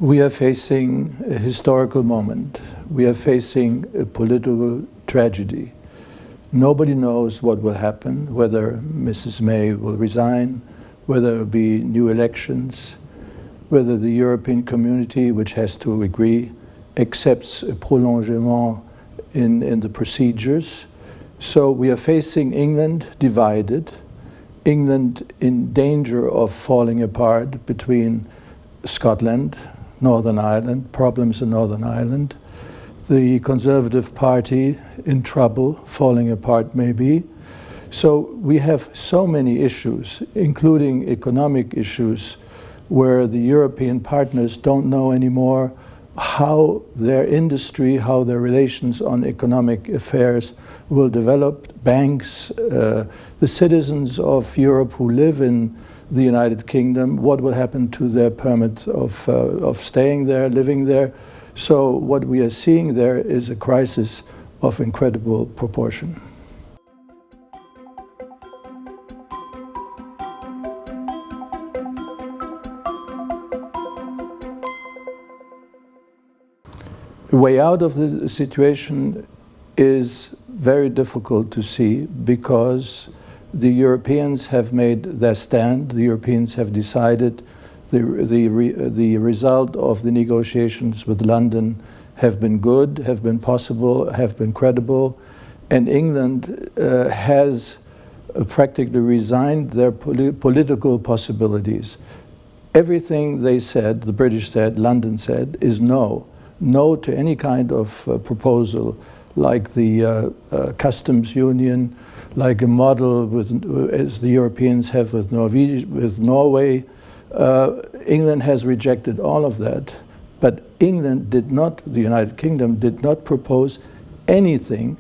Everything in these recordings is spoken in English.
We are facing a historical moment. We are facing a political tragedy. Nobody knows what will happen, whether Mrs. May will resign, whether there will be new elections, whether the European community, which has to agree, accepts a prolongement in the procedures. So we are facing England divided, England in danger of falling apart between Scotland, Northern Ireland, problems in Northern Ireland, the Conservative Party in trouble, falling apart maybe. So we have so many issues, including economic issues, where the European partners don't know anymore how their industry, how their relations on economic affairs will develop. Banks, the citizens of Europe who live in the United Kingdom, what will happen to their permit of staying there, living there. So what we are seeing there is a crisis of incredible proportion. The way out of the situation is very difficult to see because the Europeans have made their stand. The Europeans have decided. The result of the negotiations with London have been good, have been possible, have been credible, and England has practically resigned their political possibilities. Everything they said, the British said, London said, is no. No to any kind of proposal like the customs union, like a model as the Europeans have with Norway. England has rejected all of that, but England did not, the United Kingdom did not propose anything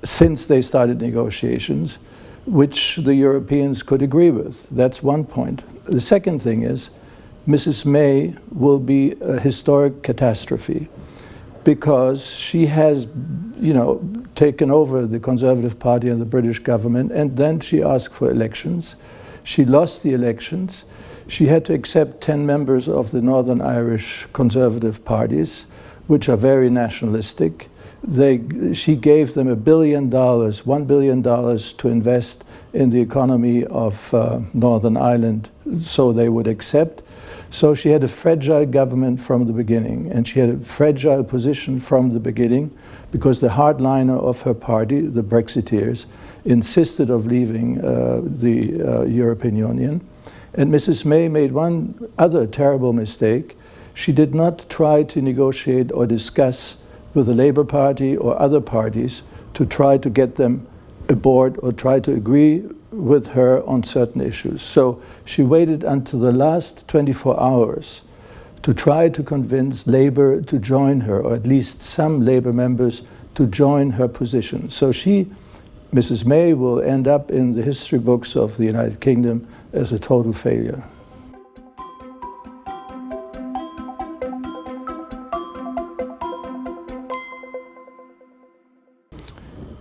since they started negotiations which the Europeans could agree with. That's one point. The second thing is Mrs. May will be a historic catastrophe because she has, taken over the Conservative Party and the British government, and then she asked for elections. She lost the elections. She had to accept 10 members of the Northern Irish Conservative parties, which are very nationalistic. She gave them $1 billion to invest in the economy of Northern Ireland so they would accept. So she had a fragile government from the beginning, and she had a fragile position from the beginning because the hardliner of her party, the Brexiteers, insisted of leaving the European Union. And Mrs. May made one other terrible mistake. She did not try to negotiate or discuss with the Labour Party or other parties to try to get them aboard or try to agree with her on certain issues. So she waited until the last 24 hours to try to convince Labour to join her, or at least some Labour members to join her position. So Mrs. May will end up in the history books of the United Kingdom as a total failure.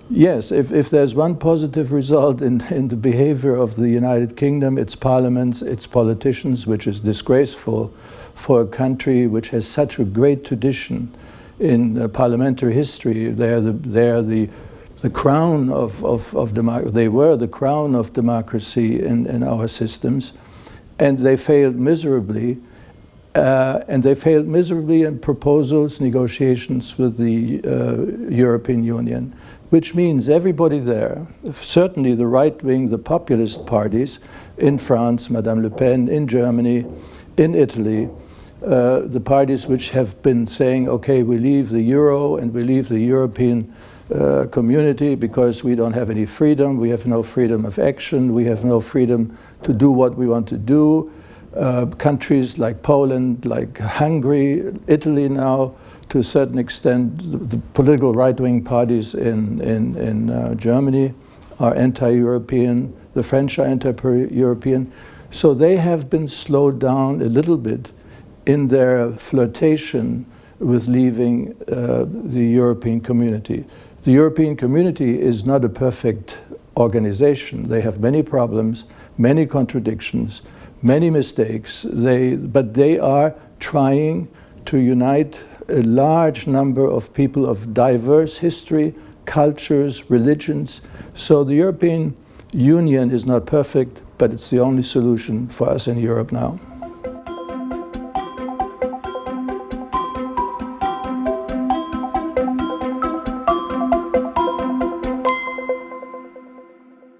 Yes, if there's one positive result in the behavior of the United Kingdom, its parliaments, its politicians, which is disgraceful for a country which has such a great tradition in parliamentary history. They are the crown of democracy. They were the crown of democracy in our systems, and they failed miserably. In proposals, negotiations with the European Union, which means everybody there, certainly the right-wing, the populist parties in France, Madame Le Pen, in Germany, in Italy, the parties which have been saying, okay, we leave the euro and we leave the European community because we don't have any freedom, we have no freedom of action, we have no freedom to do what we want to do. Countries like Poland, like Hungary, Italy now, to a certain extent, the political right-wing parties in Germany are anti-European, the French are anti-European. So they have been slowed down a little bit in their flirtation with leaving the European community. The European community is not a perfect organization. They have many problems, many contradictions, many mistakes, but they are trying to unite a large number of people of diverse history, cultures, religions. So the European Union is not perfect, but it's the only solution for us in Europe now.